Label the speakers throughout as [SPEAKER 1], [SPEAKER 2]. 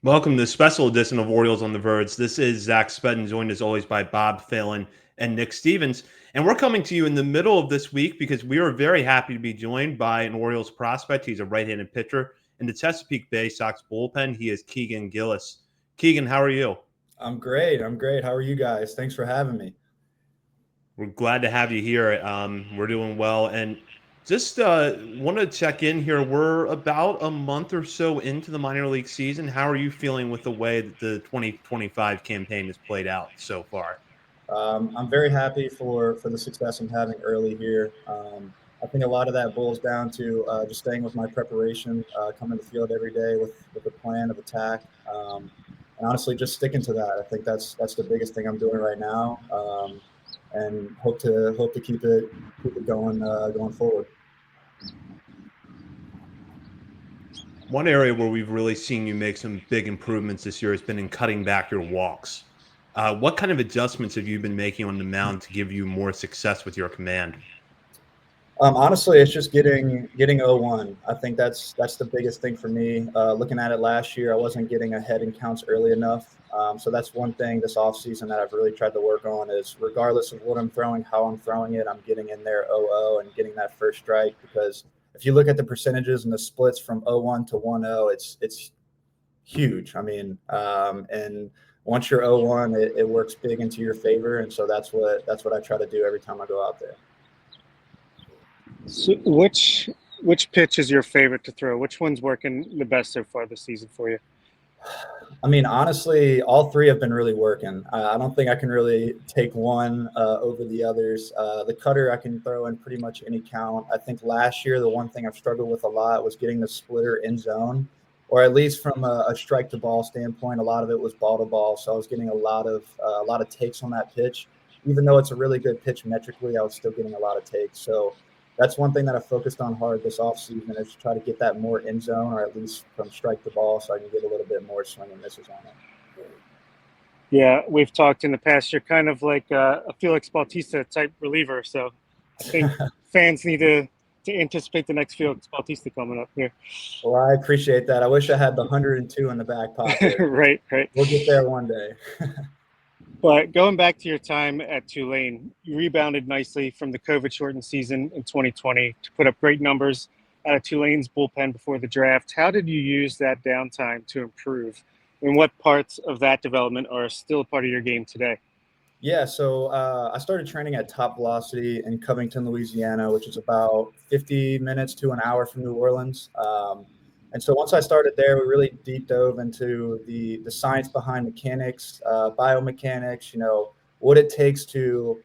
[SPEAKER 1] Welcome to the special edition of Orioles on the Verge. This is Zach Spedden, joined as always by Bob Phelan and Nick Stevens. And we're coming to you in the middle of this week because we are very happy to be joined by an Orioles prospect. He's a right-handed pitcher in the Chesapeake Bay Sox bullpen. He is Keagan Gillies. Keagan, how are you?
[SPEAKER 2] I'm great. I'm great. How are you guys? Thanks for having me.
[SPEAKER 1] We're glad to have you here. We're doing well. And just want to check in here. We're about a month or so into the minor league season. How are you feeling with the way that the 2025 campaign has played out so far?
[SPEAKER 2] I'm very happy for the success I'm having early here. I think a lot of that boils down to just staying with my preparation, coming to the field every day with a plan of attack, and honestly just sticking to that. I think that's the biggest thing I'm doing right now, and hope to keep it going forward.
[SPEAKER 1] One area where we've really seen you make some big improvements this year has been in cutting back your walks. What kind of adjustments have you been making on the mound to give you more success with your command?
[SPEAKER 2] Honestly, it's just getting 0-1. I think that's the biggest thing for me. Looking at it last year, I wasn't getting ahead in counts early enough. So that's one thing this offseason that I've really tried to work on is regardless of what I'm throwing, how I'm throwing it, I'm getting in there 0-0 and getting that first strike. Because if you look at the percentages and the splits from 0-1 to 1-0, it's huge. I mean, and once you're 0-1, it works big into your favor. And so that's what I try to do every time I go out there.
[SPEAKER 3] So which pitch is your favorite to throw? Which one's working the best so far this season for you?
[SPEAKER 2] I mean, honestly, all three have been really working. I don't think I can really take one over the others. The cutter I can throw in pretty much any count. I think last year the one thing I've struggled with a lot was getting the splitter in zone, or at least from a strike to ball standpoint. A lot of it was ball to ball, so I was getting a lot of takes on that pitch. Even though it's a really good pitch metrically, I was still getting a lot of takes. So that's one thing that I focused on hard this offseason is to try to get that more in zone or at least from strike to ball so I can get a little bit more swing and misses on it.
[SPEAKER 3] Yeah, we've talked in the past. You're kind of like a Felix Bautista type reliever, so I think fans need to anticipate the next Felix Bautista coming up here.
[SPEAKER 2] Well, I appreciate that. I wish I had the 102 in the back pocket.
[SPEAKER 3] Right, right.
[SPEAKER 2] We'll get there one day.
[SPEAKER 3] But going back to your time at Tulane, you rebounded nicely from the COVID-shortened season in 2020 to put up great numbers out of Tulane's bullpen before the draft. How did you use that downtime to improve? And what parts of that development are still a part of your game today?
[SPEAKER 2] Yeah, so I started training at Top Velocity in Covington, Louisiana, which is about 50 minutes to an hour from New Orleans. And so once I started there, we really deep dove into the science behind mechanics, biomechanics, what it takes to,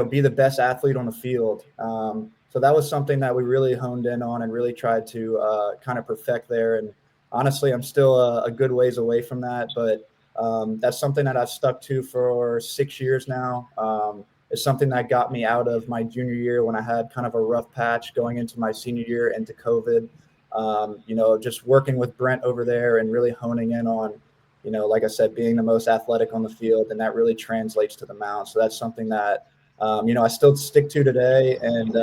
[SPEAKER 2] be the best athlete on the field. So that was something that we really honed in on and really tried to kind of perfect there. And honestly, I'm still a good ways away from that, but that's something that I've stuck to for 6 years now. It's something that got me out of my junior year when I had kind of a rough patch going into my senior year into COVID. Just working with Brent over there and really honing in on, like I said, being the most athletic on the field, and that really translates to the mound. So that's something that, I still stick to today. And,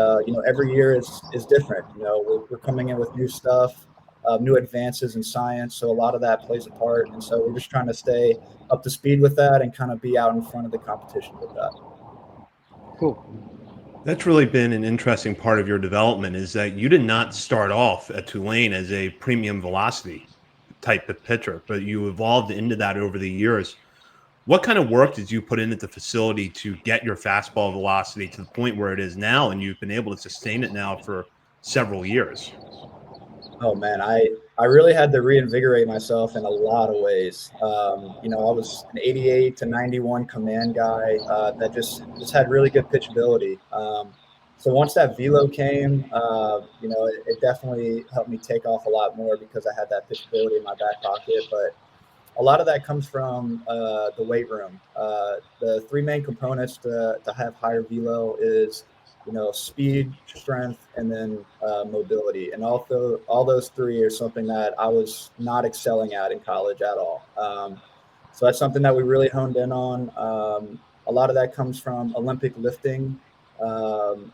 [SPEAKER 2] every year is different. We're coming in with new stuff, new advances in science. So a lot of that plays a part. And so we're just trying to stay up to speed with that and kind of be out in front of the competition with that.
[SPEAKER 3] Cool.
[SPEAKER 1] That's really been an interesting part of your development is that you did not start off at Tulane as a premium velocity type of pitcher, but you evolved into that over the years. What kind of work did you put in at the facility to get your fastball velocity to the point where it is now, and you've been able to sustain it now for several years?
[SPEAKER 2] Oh man, I really had to reinvigorate myself in a lot of ways. I was an 88 to 91 command guy that just had really good pitchability. So once that velo came, it definitely helped me take off a lot more because I had that pitchability in my back pocket. But a lot of that comes from the weight room. The three main components to have higher velo is speed, strength, and then mobility. And also, all those three are something that I was not excelling at in college at all. So that's something that we really honed in on. A lot of that comes from Olympic lifting. A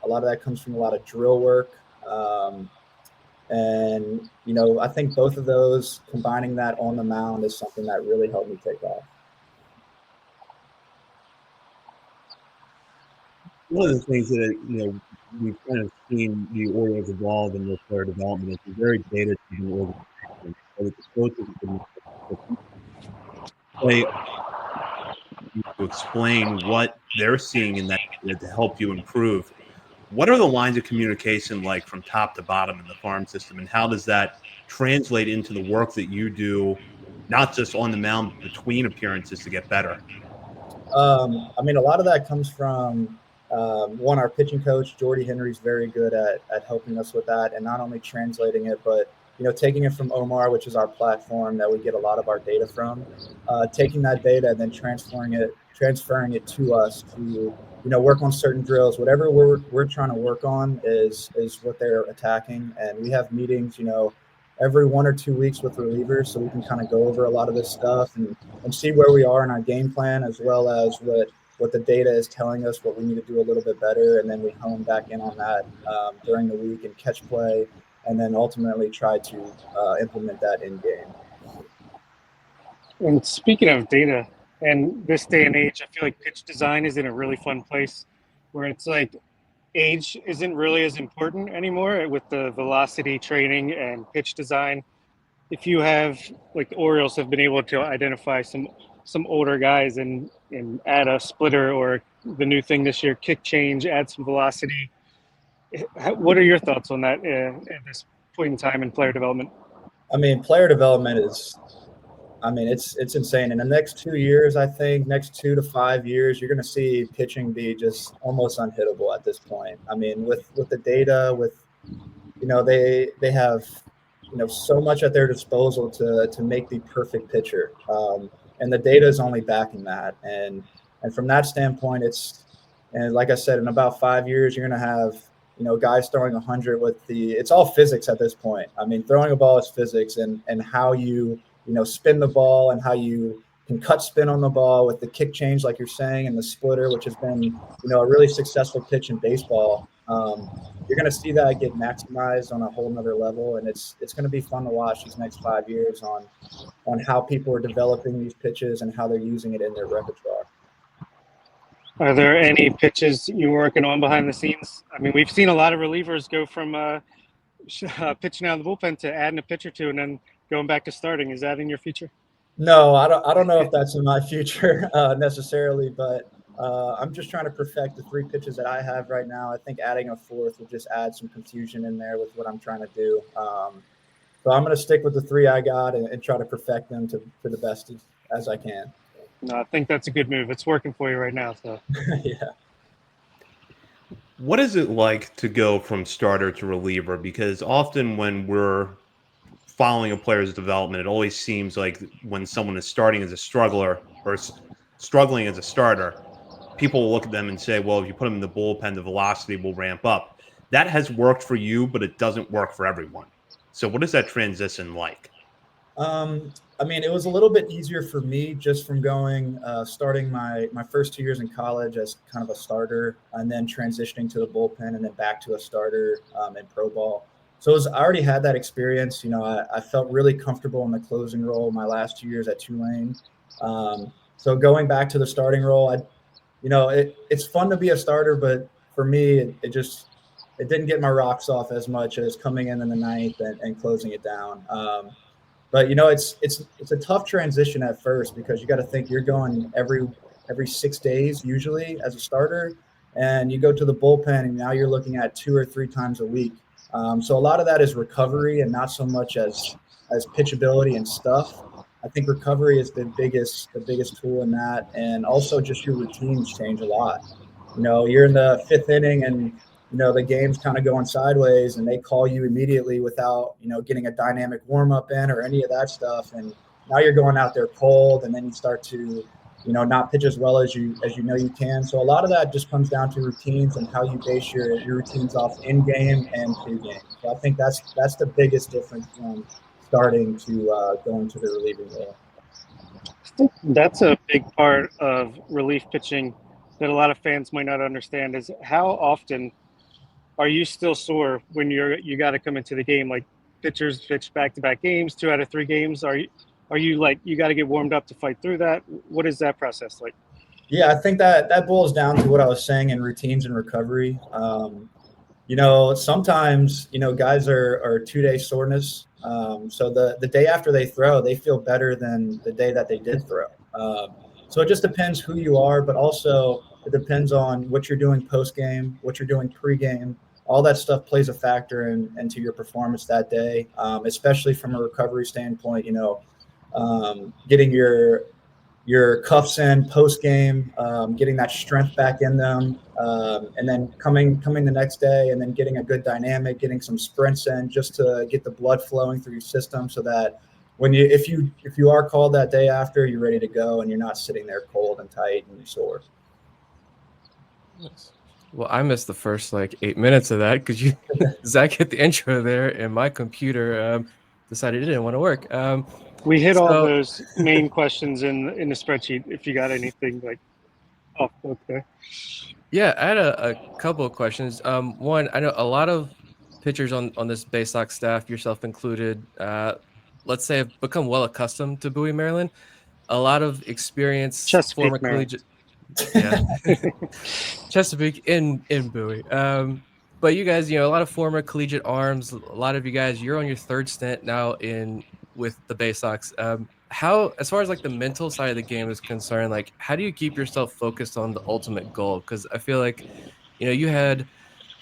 [SPEAKER 2] lot of that comes from a lot of drill work. And, I think both of those, combining that on the mound, is something that really helped me take off.
[SPEAKER 1] One of the things that we've kind of seen the Orioles evolve in their player development is a very data-driven organization. So the coaches play to explain what they're seeing in that data to help you improve. What are the lines of communication like from top to bottom in the farm system, and how does that translate into the work that you do, not just on the mound, but between appearances to get better?
[SPEAKER 2] A lot of that comes from one, our pitching coach, Jordy Henry's very good at helping us with that, and not only translating it, but taking it from Omar, which is our platform that we get a lot of our data from, taking that data and then transferring it to us to work on certain drills. Whatever we're trying to work on is what they're attacking, and we have meetings every 1 or 2 weeks with relievers, so we can kind of go over a lot of this stuff and see where we are in our game plan, as well as what the data is telling us, what we need to do a little bit better, and then we hone back in on that during the week and catch play, and then ultimately try to implement that in game.
[SPEAKER 3] And speaking of data, and this day and age, I feel like pitch design is in a really fun place where it's like age isn't really as important anymore with the velocity training and pitch design. If you have, like, the Orioles have been able to identify some older guys and add a splitter, or the new thing this year, kick change, add some velocity. What are your thoughts on that at this point in time in player development?
[SPEAKER 2] Player development is, it's insane. In the next 2 years, I think, next 2 to 5 years, you're going to see pitching be just almost unhittable at this point. With the data, they have so much at their disposal to make the perfect pitcher, and the data is only backing that. And from that standpoint, and like I said, in about 5 years, you're going to have guys throwing 100 it's all physics at this point. Throwing a ball is physics, and how you spin the ball, and how you can cut spin on the ball with the kick change, like you're saying, and the splitter, which has been a really successful pitch in baseball. You're going to see that get maximized on a whole nother level, and it's going to be fun to watch these next 5 years on how people are developing these pitches and how they're using it in their repertoire.
[SPEAKER 3] Are there any pitches you're working on behind the scenes? We've seen a lot of relievers go from pitching out of the bullpen to adding a pitch or two and then going back to starting. Is that in your future?
[SPEAKER 2] No, I don't know if that's in my future necessarily, but I'm just trying to perfect the 3 pitches that I have right now. I think adding a 4th would just add some confusion in there with what I'm trying to do. So I'm going to stick with the 3 I got and try to perfect them to the best as I can.
[SPEAKER 3] No, I think that's a good move. It's working for you right now. So
[SPEAKER 2] yeah.
[SPEAKER 1] What is it like to go from starter to reliever? Because often when we're following a player's development, it always seems like when someone is starting as a struggler or struggling as a starter, people will look at them and say, well, if you put them in the bullpen, the velocity will ramp up. That has worked for you, but it doesn't work for everyone. So what is that transition like?
[SPEAKER 2] It was a little bit easier for me just from starting my first 2 years in college as kind of a starter, and then transitioning to the bullpen, and then back to a starter in pro ball. So I already had that experience. I felt really comfortable in the closing role my last 2 years at Tulane. So going back to the starting role, it's fun to be a starter, but for me, it didn't get my rocks off as much as coming in the ninth and closing it down. But it's a tough transition at first, because you got to think you're going every 6 days usually as a starter, and you go to the bullpen, and now you're looking at 2 or 3 times a week. So a lot of that is recovery, and not so much as pitchability and stuff. I think recovery is the biggest tool in that, and also just your routines change a lot. You're in the 5th inning, and the game's kind of going sideways, and they call you immediately without, getting a dynamic warm up in or any of that stuff. And now you're going out there cold, and then you start to, not pitch as well as you you can. So a lot of that just comes down to routines and how you base your routines off in game and pre-game. So I think that's the biggest difference from starting to going to the relieving role.
[SPEAKER 3] that's a big part of relief pitching that a lot of fans might not understand, is how often are you still sore when you got to come into the game? Like, pitchers pitch back-to-back games, 2 out of 3 games. Are you like, you got to get warmed up to fight through that? What is that process like?
[SPEAKER 2] Yeah, I think that boils down to what I was saying in routines and recovery. Sometimes, guys are 2-day soreness. So the day after they throw, they feel better than the day that they did throw. So it just depends who you are, but also it depends on what you're doing post game, what you're doing pre-game. All that stuff plays a factor into your performance that day, especially from a recovery standpoint. Getting your cuffs in post game, getting that strength back in them, and then coming the next day and then getting a good dynamic, getting some sprints in just to get the blood flowing through your system, so that if you are called that day after, you're ready to go and you're not sitting there cold and tight and sore.
[SPEAKER 4] Well, I missed the first 8 minutes of that because Zach hit the intro there, and my computer decided it didn't want to work.
[SPEAKER 3] We hit all those main questions in the spreadsheet. If you got anything off book there.
[SPEAKER 4] Yeah, I had a couple of questions. One, I know a lot of pitchers on this Baysox staff, yourself included, let's say have become well accustomed to Bowie, Maryland. A lot of experience,
[SPEAKER 3] Chesapeake,
[SPEAKER 4] former collegiate. Yeah. Chesapeake in Bowie. But you guys, a lot of former collegiate arms, a lot of you guys, you're on your 3rd stint now with the Bay Sox. How, as far as the mental side of the game is concerned, how do you keep yourself focused on the ultimate goal? Because I feel like, you had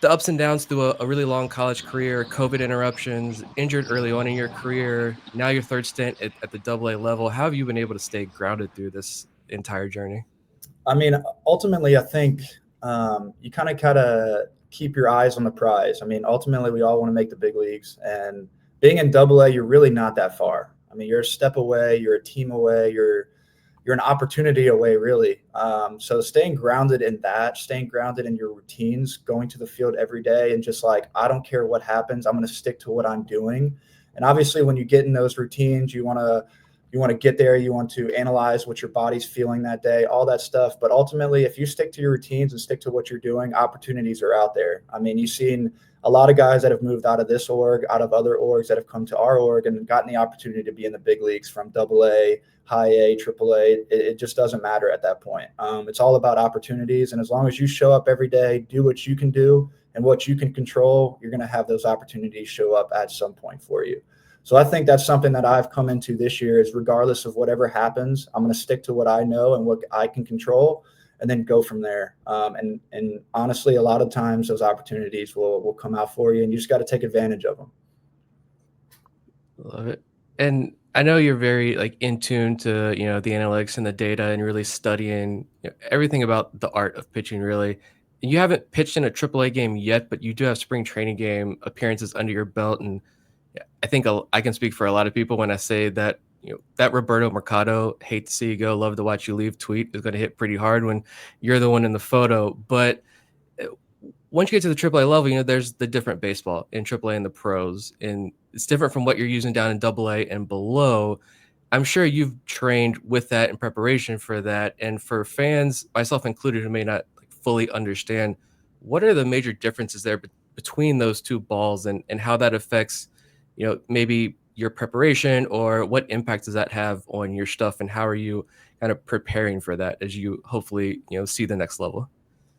[SPEAKER 4] the ups and downs through a really long college career, COVID interruptions, injured early on in your career. Now your 3rd stint at the AA level. How have you been able to stay grounded through this entire journey?
[SPEAKER 2] I mean, ultimately, I think you kind of gotta keep your eyes on the prize. I mean, ultimately, we all want to make the big leagues, and being in AA, you're really not that far. I mean, you're a step away, you're a team away, you're an opportunity away, really. So staying grounded in that, staying grounded in your routines, going to the field every day, and just I don't care what happens, I'm going to stick to what I'm doing. And obviously, when you get in those routines, you want to get there, you want to analyze what your body's feeling that day, all that stuff. But ultimately, if you stick to your routines and stick to what you're doing, opportunities are out there. I mean, you've seen a lot of guys that have moved out of this org, out of other orgs that have come to our org and gotten the opportunity to be in the big leagues from AA, high A, AAA. It just doesn't matter at that point. It's all about opportunities. And as long as you show up every day, do what you can do and what you can control, you're going to have those opportunities show up at some point for you. So I think that's something that I've come into this year is regardless of whatever happens, I'm going to stick to what I know and what I can control and then go from there. And honestly, a lot of times those opportunities will come out for you and you just got to take advantage of them.
[SPEAKER 4] Love it. And I know you're very in tune to, the analytics and the data and really studying everything about the art of pitching, really. You haven't pitched in a AAA game yet, but you do have spring training game appearances under your belt. And I think I can speak for a lot of people when I say that, that Roberto Mercado, hate to see you go, love to watch you leave tweet is going to hit pretty hard when you're the one in the photo. But once you get to the AAA level, there's the different baseball in AAA and the pros, and it's different from what you're using down in AA and below. I'm sure you've trained with that in preparation for that. And for fans, myself included, who may not fully understand, what are the major differences there between those two balls and how that affects, maybe your preparation, or what impact does that have on your stuff, and how are you kind of preparing for that as you hopefully, see the next level?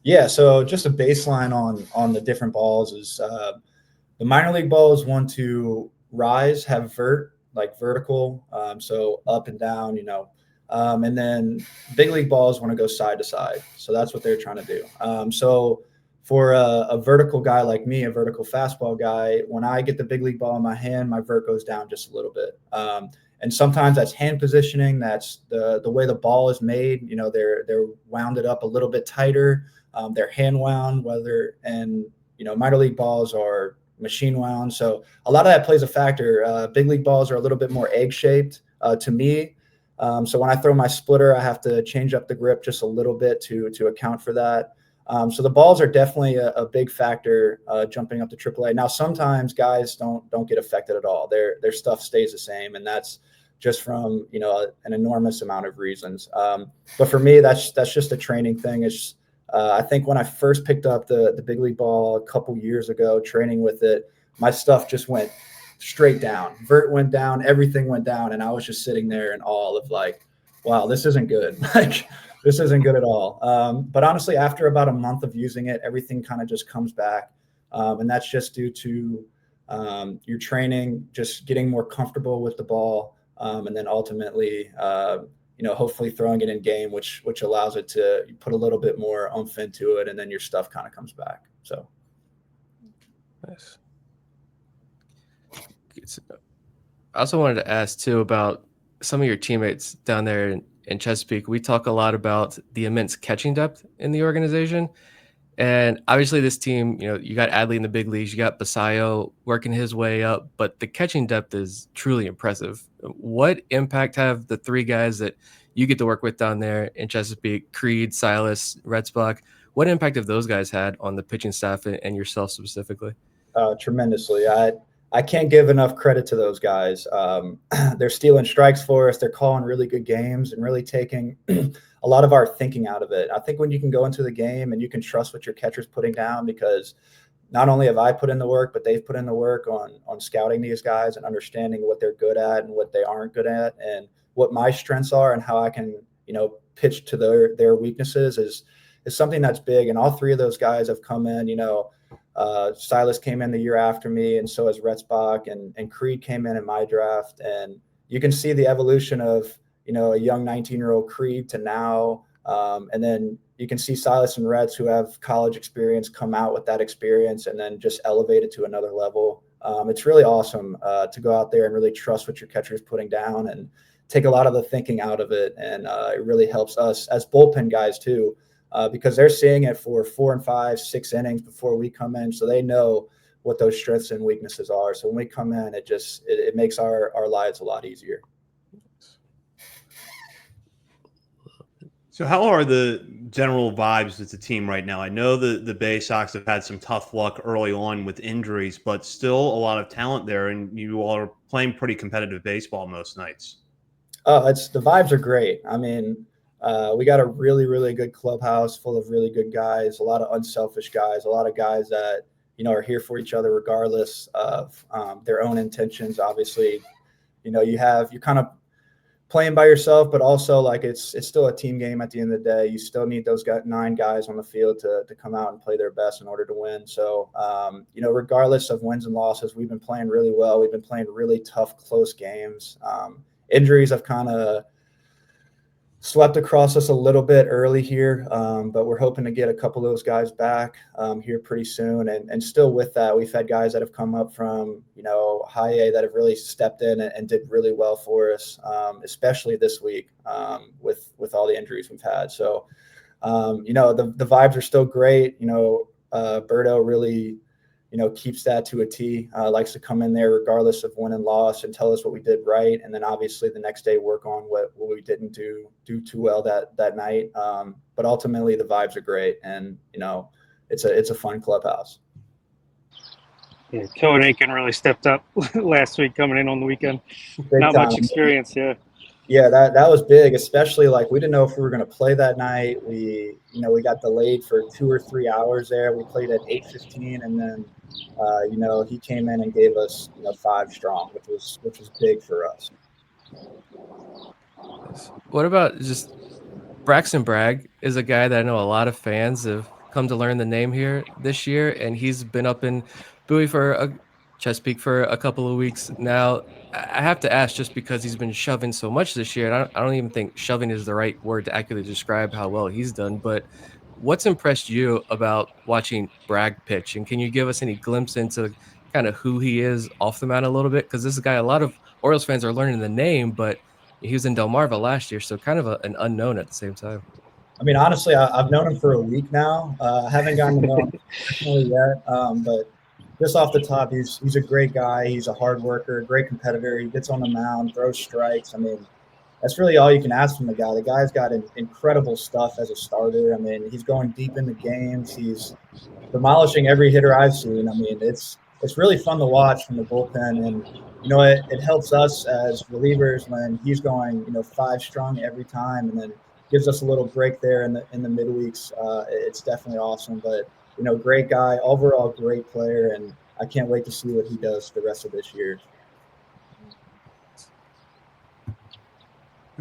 [SPEAKER 2] Yeah. So just a baseline on the different balls is the minor league balls want to rise, have vertical. So up and down, and then big league balls want to go side to side. So that's what they're trying to do. So for a vertical guy like me, a vertical fastball guy, when I get the big league ball in my hand, my vert goes down just a little bit. And sometimes that's hand positioning. That's the way the ball is made. They're wounded up a little bit tighter. They're hand wound, minor league balls are machine wound. So a lot of that plays a factor. Big league balls are a little bit more egg shaped to me. So when I throw my splitter, I have to change up the grip just a little bit to account for that. So the balls are definitely a big factor jumping up to AAA. Now, sometimes guys don't get affected at all. Their stuff stays the same, and that's just from an enormous amount of reasons. But for me, that's just a training thing. It's I think when I first picked up the big league ball a couple years ago, training with it, my stuff just went straight down. Vert went down, everything went down, and I was just sitting there in awe of like, wow, this isn't good. Like, this isn't good at all. But honestly, after about a month of using it, everything kind of just comes back, and that's just due to your training, just getting more comfortable with the ball, and then ultimately, hopefully throwing it in game, which allows it to put a little bit more oomph into it, and then your stuff kind of comes back. So,
[SPEAKER 4] nice. I also wanted to ask too about some of your teammates down there in Chesapeake. We talk a lot about the immense catching depth in the organization. And obviously this team, you got Adley in the big leagues, you got Basayo working his way up, but the catching depth is truly impressive. What impact have the three guys that you get to work with down there in Chesapeake, Creed, Silas, Retzbach, what impact have those guys had on the pitching staff and yourself specifically?
[SPEAKER 2] Tremendously. I can't give enough credit to those guys. They're stealing strikes for us. They're calling really good games and really taking a lot of our thinking out of it. I think when you can go into the game and you can trust what your catcher's putting down, because not only have I put in the work, but they've put in the work on scouting these guys and understanding what they're good at and what they aren't good at, and what my strengths are and how I can, pitch to their weaknesses is something that's big. And all three of those guys have come in, Silas came in the year after me, and so has Retzbach, and Creed came in my draft. And you can see the evolution of, a young 19-year-old Creed to now. And then you can see Silas and Retz, who have college experience, come out with that experience and then just elevate it to another level. It's really awesome to go out there and really trust what your catcher is putting down and take a lot of the thinking out of it. And it really helps us as bullpen guys too, because they're seeing it for 4 and 5, 6 innings before we come in. So they know what those strengths and weaknesses are. So when we come in, it makes our lives a lot easier.
[SPEAKER 1] So how are the general vibes with the team right now? I know the Bay Sox have had some tough luck early on with injuries, but still a lot of talent there, and you all are playing pretty competitive baseball most nights.
[SPEAKER 2] The vibes are great. I mean, we got a really, really good clubhouse full of really good guys, a lot of unselfish guys, a lot of guys that, are here for each other regardless of their own intentions. Obviously, you're kind of playing by yourself, but also like it's still a team game at the end of the day. You still need those 9 guys on the field to come out and play their best in order to win. So, regardless of wins and losses, we've been playing really well. We've been playing really tough, close games. Injuries have kind of swept across us a little bit early here, but we're hoping to get a couple of those guys back here pretty soon. And still with that, we've had guys that have come up from, high A that have really stepped in and did really well for us, especially this week with all the injuries we've had. So, the vibes are still great. Berto really, keeps that to a T, likes to come in there regardless of win and loss and tell us what we did right. And then obviously the next day work on what we didn't do too well that night. But ultimately the vibes are great, and, it's a fun clubhouse.
[SPEAKER 3] Yeah, Cohen Aiken really stepped up last week coming in on the weekend.
[SPEAKER 2] Big
[SPEAKER 3] Not
[SPEAKER 2] time.
[SPEAKER 3] much experience, yeah.
[SPEAKER 2] Yeah, that was big, especially like we didn't know if we were going to play that night. We got delayed for 2 or 3 hours there. We played at 8:15, and then he came in and gave us 5 strong, which was big for us.
[SPEAKER 4] What about just Braxton Bragg is a guy that I know a lot of fans have come to learn the name here this year, and he's been up in Bowie Chesapeake for a couple of weeks now. I have to ask, just because he's been shoving so much this year, and I don't even think shoving is the right word to accurately describe how well he's done, but what's impressed you about watching Bragg pitch? And can you give us any glimpse into kind of who he is off the mound a little bit? Because this is a guy a lot of Orioles fans are learning the name, but he was in Delmarva last year, so kind of an unknown at the same time.
[SPEAKER 2] I mean, honestly, I've known him for a week now. I haven't gotten to know him personally yet, but just off the top, he's a great guy. He's a hard worker, a great competitor. He gets on the mound, throws strikes. I mean, that's really all you can ask from the guy. The guy's got incredible stuff as a starter. I mean, he's going deep into games. He's demolishing every hitter I've seen. I mean, it's really fun to watch from the bullpen, and it helps us as relievers when he's going 5 strong every time, and then gives us a little break there in the midweeks. It's definitely awesome. But great guy, overall great player, and I can't wait to see what he does the rest of this year.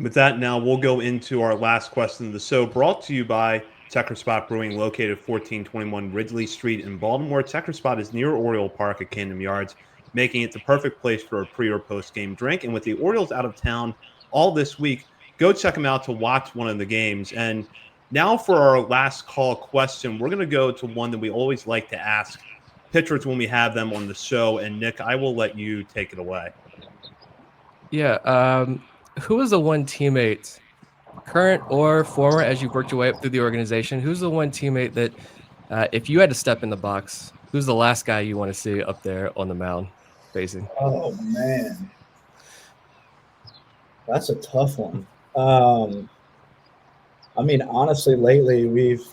[SPEAKER 1] With that, now we'll go into our last question of the show, brought to you by Checker Spot Brewing, located at 1421 Ridley Street in Baltimore. Checker Spot is near Oriole Park at Camden Yards, making it the perfect place for a pre or post game drink. And with the Orioles out of town all this week, go check them out to watch one of the games. And now for our last call question, we're going to go to one that we always like to ask pitchers when we have them on the show. And Nick, I will let you take it away.
[SPEAKER 4] Yeah. Who was the one teammate, current or former, as you've worked your way up through the organization? Who's the one teammate that, if you had to step in the box, who's the last guy you want to see up there on the mound facing?
[SPEAKER 2] Oh man, that's a tough one. I mean, honestly, lately we've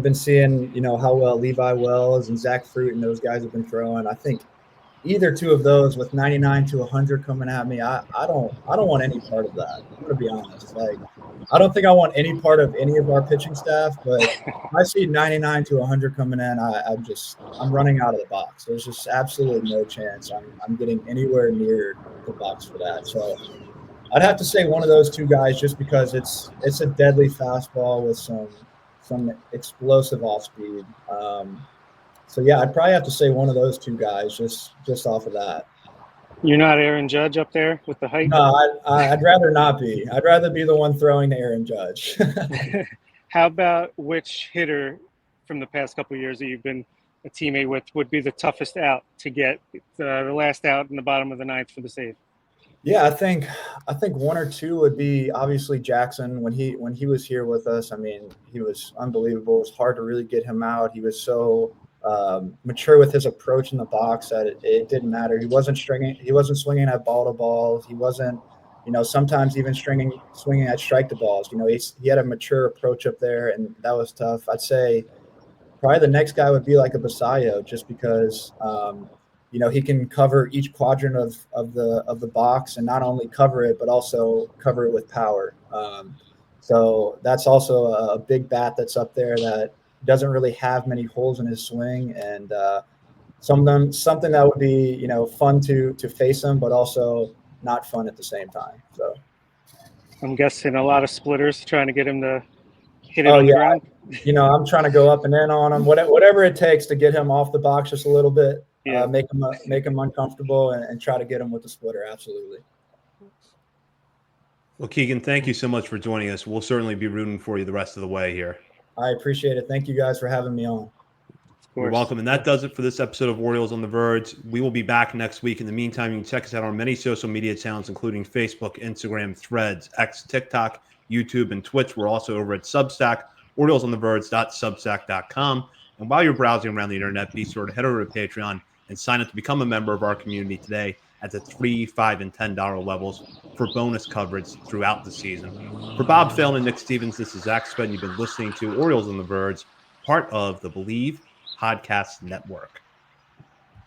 [SPEAKER 2] been seeing, how well Levi Wells and Zach Fruit and those guys have been throwing. I think either two of those with 99 to 100 coming at me, I don't want any part of that. I'm gonna be honest. Like, I don't think I want any part of any of our pitching staff. But if I see 99 to 100 coming in, I'm running out of the box. There's just absolutely no chance I'm getting anywhere near the box for that. So I'd have to say one of those two guys, just because it's a deadly fastball with some explosive off speed. So yeah, I'd probably have to say one of those two guys, just off of that.
[SPEAKER 3] You're not Aaron Judge up there with the height?
[SPEAKER 2] No, I'd rather not be. I'd rather be the one throwing to Aaron Judge.
[SPEAKER 3] How about which hitter from the past couple of years that you've been a teammate with would be the toughest out to get, the last out in the bottom of the ninth for the save?
[SPEAKER 2] Yeah, I think one or two would be obviously Jackson when he was here with us. I mean, he was unbelievable. It was hard to really get him out. He was so mature with his approach in the box that it didn't matter. He wasn't swinging at ball to balls. He wasn't, sometimes even swinging at strike to balls. He had a mature approach up there, and that was tough. I'd say probably the next guy would be like a Basayo, just because he can cover each quadrant of the box, and not only cover it, but also cover it with power. So that's also a big bat that's up there that doesn't really have many holes in his swing, and something that would be fun to face him, but also not fun at the same time. So
[SPEAKER 3] I'm guessing a lot of splitters trying to get him to hit it on the ground.
[SPEAKER 2] I'm trying to go up and in on him, whatever it takes to get him off the box just a little bit. Yeah. Make him uncomfortable and try to get him with the splitter. Absolutely.
[SPEAKER 1] Well, Keagan, thank you so much for joining us. We'll certainly be rooting for you the rest of the way here.
[SPEAKER 2] I appreciate it. Thank you guys for having me on.
[SPEAKER 1] You're welcome. And that does it for this episode of Orioles on the Verge. We will be back next week. In the meantime, you can check us out on many social media channels, including Facebook, Instagram, Threads, X, TikTok, YouTube, and Twitch. We're also over at Substack, oriolesontheverge.substack.com. And while you're browsing around the internet, be sure to head over to Patreon and sign up to become a member of our community today at the $3, $5, and $10 levels for bonus coverage throughout the season. For Bob Phelan and Nick Stevens, this is Zach Sped. You've been listening to Orioles on the Verge, part of the Believe Podcast Network.